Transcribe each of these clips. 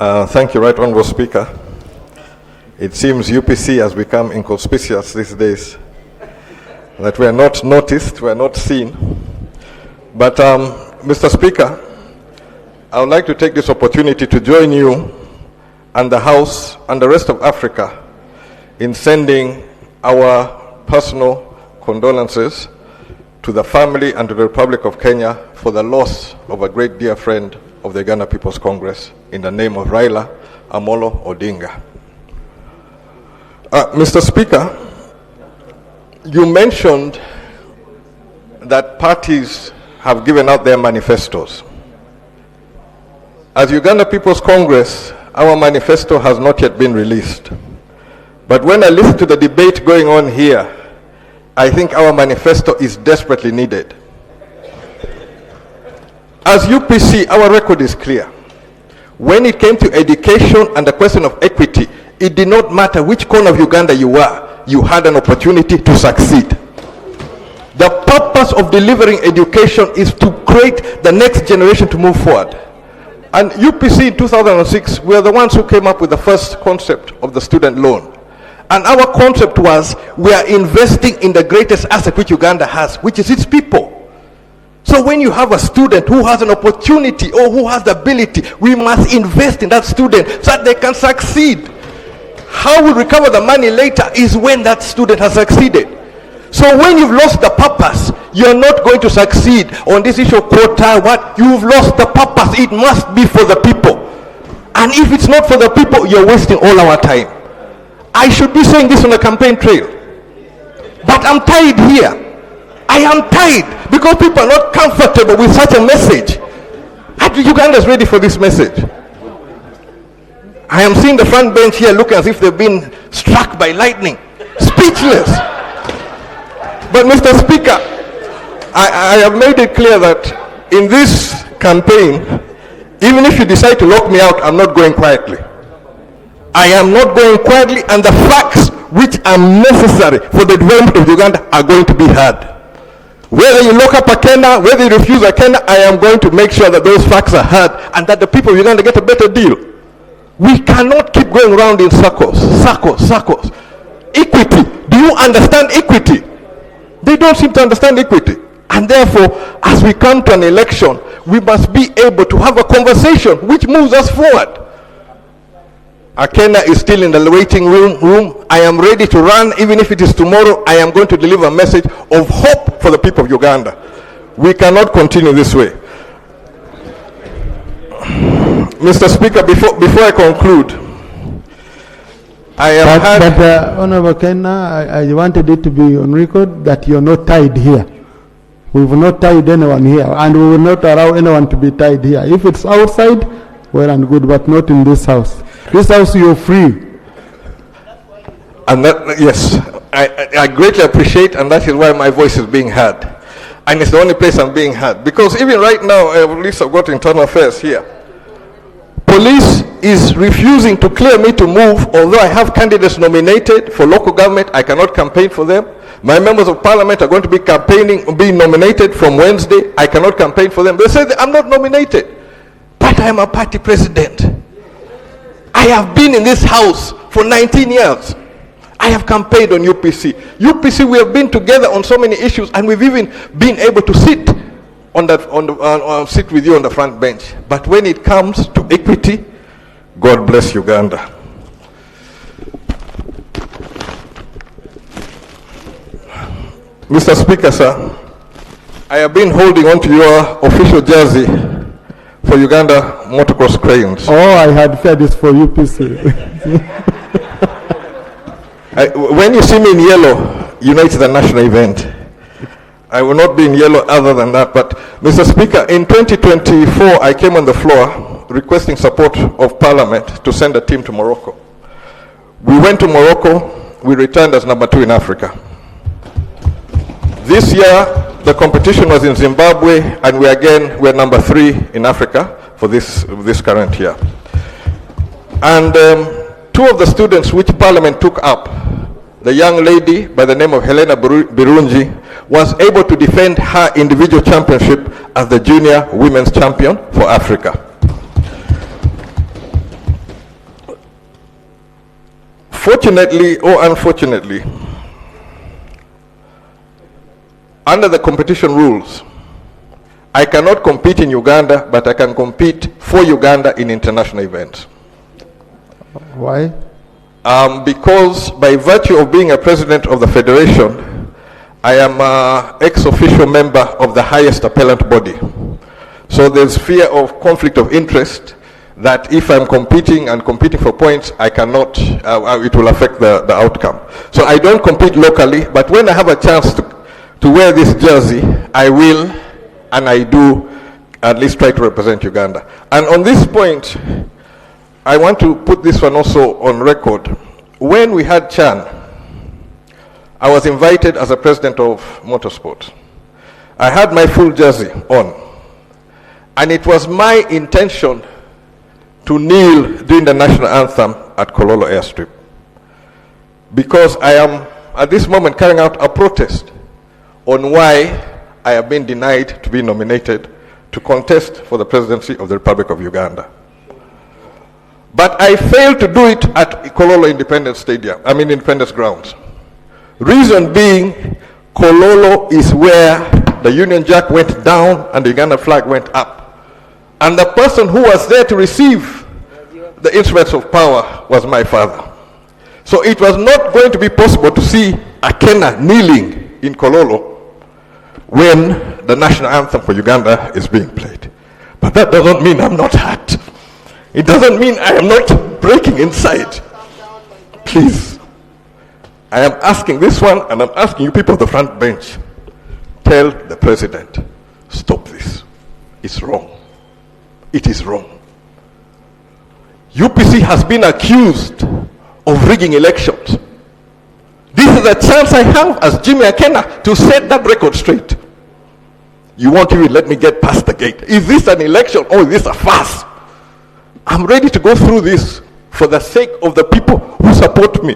Thank you, Right Honourable Speaker. It seems UPC has become inconspicuous these days, that we are not noticed, we are not seen. But Mr. Speaker, I would like to take this opportunity to join you and the House and the rest of Africa in sending our personal condolences to the family and to the Republic of Kenya for the loss of a great dear friend of the Uganda People's Congress in the name of Raila Amolo Odinga. Mr. Speaker, you mentioned that parties have given out their manifestos. As Uganda People's Congress, our manifesto has not yet been released. But when I listen to the debate going on here, I think our manifesto is desperately needed. As UPC, our record is clear. When it came to education and the question of equity, it did not matter which corner of Uganda you were, you had an opportunity to succeed. The purpose of delivering education is to create the next generation to move forward. And UPC in 2006, we are the ones who came up with the first concept of the student loan. And our concept was, we are investing in the greatest asset which Uganda has, which is its people. So when you have a student who has an opportunity or who has the ability, we must invest in that student so that they can succeed. How we recover the money later is when that student has succeeded. So when you've lost the purpose, you're not going to succeed on this issue of quota. What? You've lost the purpose. It must be for the people. And if it's not for the people, you're wasting all our time. I should be saying this on the campaign trail. But I'm tired here. I am tired because people are not comfortable with such a message. Uganda is ready for this message. I am seeing the front bench here looking as if they've been struck by lightning. Speechless. But Mr. Speaker, I have made it clear that in this campaign, even if you decide to lock me out, I'm not going quietly. I am not going quietly, and the facts which are necessary for the development of Uganda are going to be heard. Whether you lock up Akena, whether you refuse Akena, I am going to make sure that those facts are heard and that the people of Uganda get a better deal. We cannot keep going around in circles. Equity. Do you understand equity? They don't seem to understand equity. And therefore, as we come to an election, we must be able to have a conversation which moves us forward. Akena is still in the waiting room. I am ready to run. Even if it is tomorrow, I am going to deliver a message of hope for the people of Uganda. We cannot continue this way. Mr. Speaker, before I conclude, I have Honorable Akena, I wanted it to be on record that you're not tied here. We will not tie anyone here, and we will not allow anyone to be tied here. If it's outside, well and good, but not in this house. This house, you're free. And that, yes, I greatly appreciate, and that is why my voice is being heard. And it's the only place I'm being heard. Because even right now, at least I've got internal affairs here. Police is refusing to clear me to move, although I have candidates nominated for local government. I cannot campaign for them. My members of parliament are going to be being nominated from Wednesday. I cannot campaign for them. They say that I'm not nominated. But I am a party president. I have been in this house for 19 years. I have campaigned on UPC. UPC, we have been together on so many issues, and we've even been able to sit sit with you on the front bench. But when it comes to equity, God bless Uganda. Mr. Speaker, sir, I have been holding on to your official jersey for Uganda motocross cranes. Oh, I had said this for UPC. When you see me in yellow, you know it's a national event. I will not be in yellow other than that. But Mr. Speaker, in 2024, I came on the floor requesting support of Parliament to send a team to Morocco. We went to Morocco. We returned as number 2 in Africa. This year, the competition was in Zimbabwe, and we're number 3 in Africa for this current year. And 2 of the students which Parliament took up, the young lady by the name of Helena Birungi was able to defend her individual championship as the junior women's champion for Africa. Fortunately or unfortunately, under the competition rules, I cannot compete in Uganda, but I can compete for Uganda in international events. Why? Because by virtue of being a president of the federation, I am an ex-official member of the highest appellant body. So there's fear of conflict of interest that if I'm competing for points, I cannot, it will affect the outcome. So I don't compete locally, but when I have a chance to wear this jersey, I will, and I do, at least try to represent Uganda. And on this point, I want to put this one also on record. When we had Chan, I was invited as a president of motorsport. I had my full jersey on, and it was my intention to kneel during the national anthem at Kololo airstrip, because I am at this moment carrying out a protest on why I have been denied to be nominated to contest for the presidency of the Republic of Uganda. But I failed to do it at Kololo Independence Grounds. Reason being, Kololo is where the Union Jack went down and the Uganda flag went up. And the person who was there to receive the instruments of power was my father. So it was not going to be possible to see Akena kneeling in Kololo when the national anthem for Uganda is being played. But that doesn't mean I'm not hurt. It doesn't mean I am not breaking inside. Please, I am asking this one, and I'm asking you people at the front bench, tell the president, stop this. It's wrong. It is wrong. UPC has been accused of rigging elections. This is a chance I have as Jimmy Akena to set that record straight. You won't even let me get past the gate. Is this an election or is this a farce? I'm ready to go through this for the sake of the people who support me,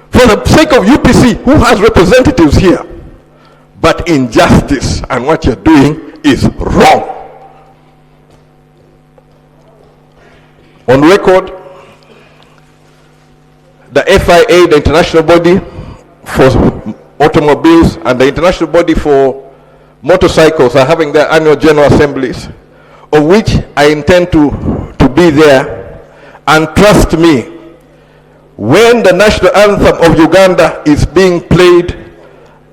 for the sake of UPC who has representatives here. But injustice and what you're doing is wrong. On record, the FIA, the international body for automobiles, and the international body for motorcycles are having their annual general assemblies, of which I intend to be there. And trust me, when the national anthem of Uganda is being played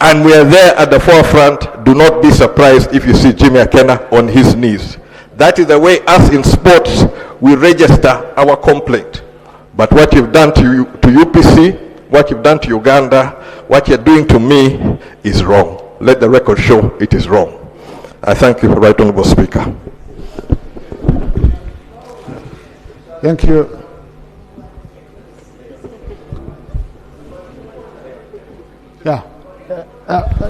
and we are there at the forefront, do not be surprised if you see Jimmy Akena on his knees. That is the way us in sports, we register our complaint. But what you've done to UPC, what you've done to Uganda, what you're doing to me is wrong. Let the record show it is wrong. I thank you, Right Honorable Speaker. Thank you. Yeah.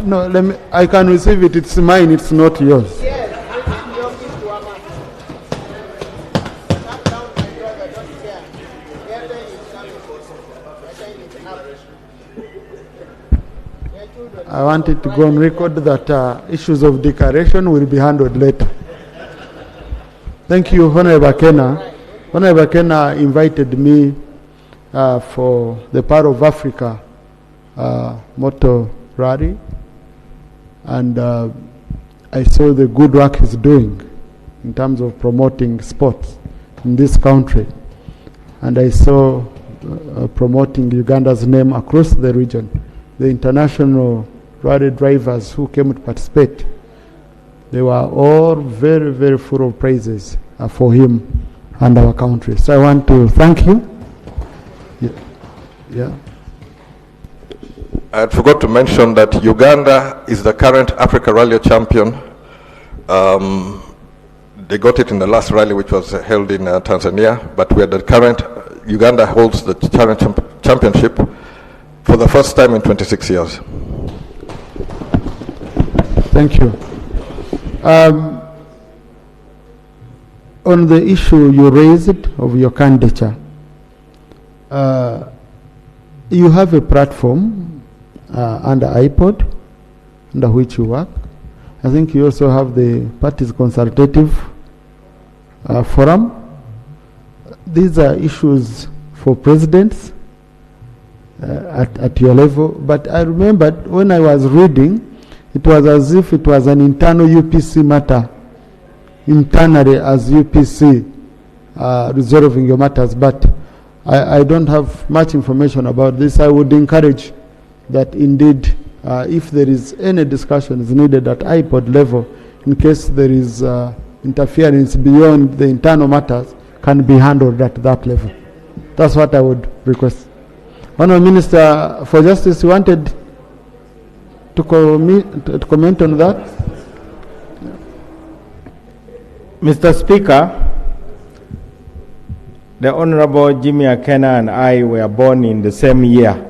No, I can receive it. It's mine. It's not yours. I wanted to go on record that issues of declaration will be handled later. Thank you, Honorable Akena. Honorable Akena invited me for the Power of Africa motor rally, and I saw the good work he's doing in terms of promoting sports in this country, and I saw promoting Uganda's name across the region. The international rally drivers who came to participate, they were all very, very full of praises for him and our country. So I want to thank you. Yeah. I forgot to mention that Uganda is the current Africa Rally champion. They got it in the last rally, which was held in Tanzania, but we are the current, Uganda holds the championship for the first time in 26 years. Thank you. On the issue you raised of your candidature, you have a platform under iPod, under which you work. I think you also have the party's consultative forum. These are issues for presidents at your level. But I remembered when I was reading, it was as if it was an internal UPC matter, internally as UPC resolving your matters. But I don't have much information about this. I would encourage that indeed, if there is any discussion is needed at iPod level, in case there is interference beyond the internal matters, can be handled at that level. That's what I would request. Honourable Minister for Justice, you wanted to comment on that? Mr. Speaker, the Honourable Jimmy Akena and I were born in the same year.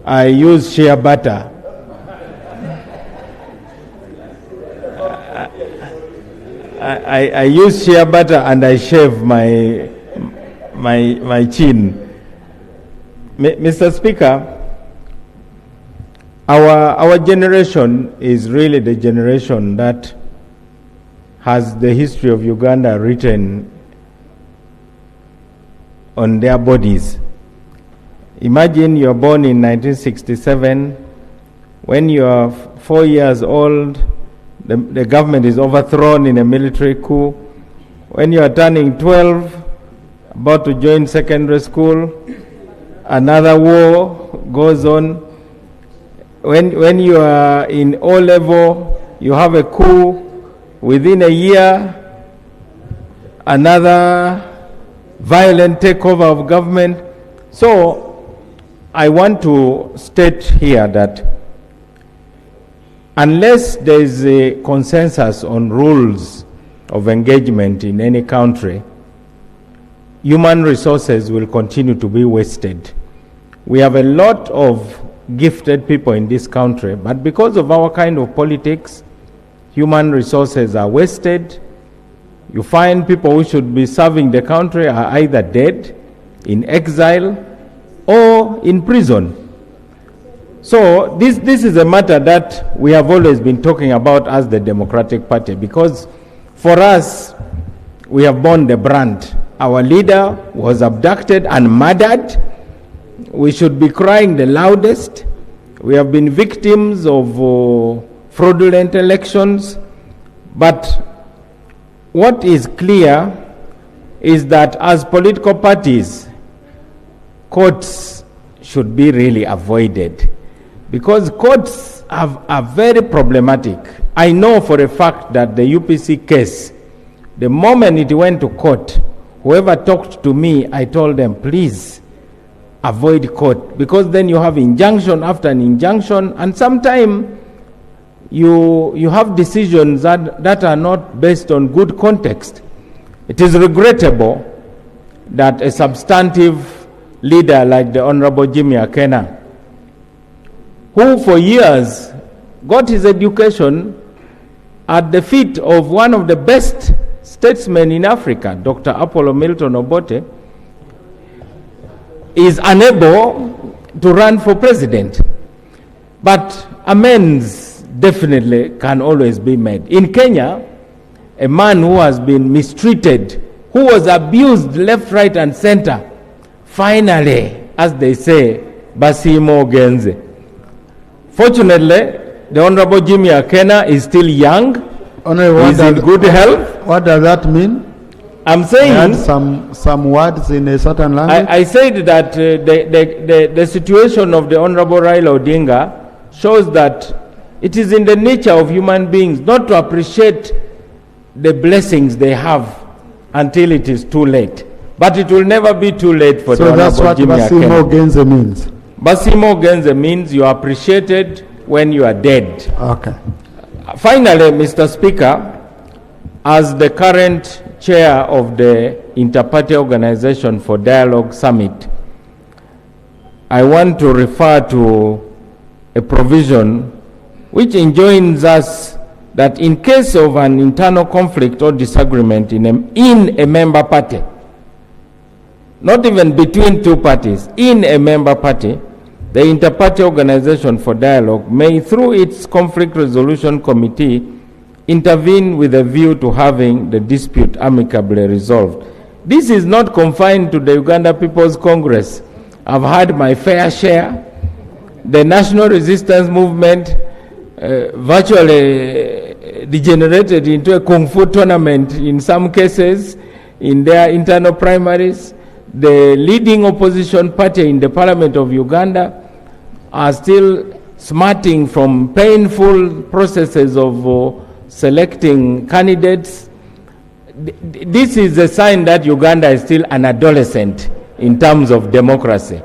I use shea butter. I use shea butter and I shave my chin. Mr. Speaker, our generation is really the generation that has the history of Uganda written on their bodies. Imagine you're born in 1967. When you are 4 years old, the government is overthrown in a military coup. When you are turning 12, about to join secondary school, another war goes on. When you are in O-level, you have a coup. Within a year, another violent takeover of government. So I want to state here that unless there is a consensus on rules of engagement in any country, human resources will continue to be wasted. We have a lot of gifted people in this country, but because of our kind of politics, human resources are wasted. You find people who should be serving the country are either dead, in exile, or in prison. So this is a matter that we have always been talking about as the Democratic Party, because for us, we have borne the brunt. Our leader was abducted and murdered. We should be crying the loudest. We have been victims of fraudulent elections. But what is clear is that as political parties, courts should be really avoided, because courts are very problematic. I know for a fact that the UPC case, the moment it went to court, whoever talked to me, I told them, please avoid court, because then you have injunction after an injunction, and sometimes you have decisions that are not based on good context. It is regrettable that a substantive leader like the Honorable Jimmy Akena, who for years got his education at the feet of one of the best statesmen in Africa, Dr. Apollo Milton Obote, is unable to run for president. But amends definitely can always be made. In Kenya, a man who has been mistreated, who was abused left, right, and center, finally, as they say, Basimo Genze. Fortunately, the Honorable Jimmy Akena is still young. He's in good health. What does that mean? I'm saying some words in a certain language. I said that the situation of the Honorable Raila Odinga shows that it is in the nature of human beings not to appreciate the blessings they have until it is too late. But it will never be too late for the Honorable Jimmy Akena. So that's what Basimo Genze means? Basimo Genze means you are appreciated when you are dead. Okay. Finally, Mr. Speaker, as the current chair of the Inter-Party Organization for Dialogue Summit, I want to refer to a provision which enjoins us that in case of an internal conflict or disagreement in a member party, not even between two parties, in a member party, the Inter-Party Organization for Dialogue may, through its conflict resolution committee, intervene with a view to having the dispute amicably resolved. This is not confined to the Uganda People's Congress. I've had my fair share. The National Resistance Movement virtually degenerated into a Kung Fu tournament in some cases in their internal primaries. The leading opposition party in the Parliament of Uganda are still smarting from painful processes of selecting candidates. This is a sign that Uganda is still an adolescent in terms of democracy.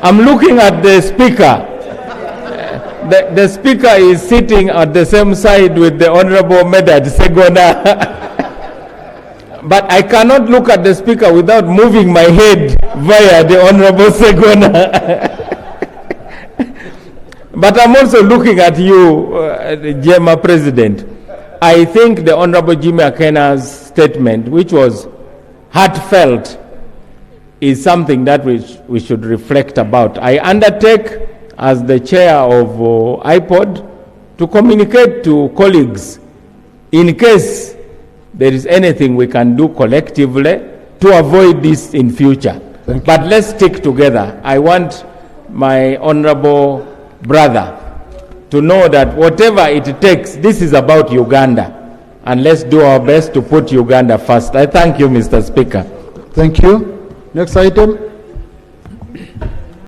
I'm looking at the speaker. The speaker is sitting at the same side with the Honorable Medad Segona. But I cannot look at the speaker without moving my head via the Honorable Segona. But I'm also looking at you, Gemma President. I think the Honorable Jimmy Akena's statement, which was heartfelt, is something that we should reflect about. I undertake, as the chair of IPOD, to communicate to colleagues in case there is anything we can do collectively to avoid this in future. But let's stick together. I want my honorable brother to know that whatever it takes, this is about Uganda. And let's do our best to put Uganda first. I thank you, Mr. Speaker. Thank you. Next item.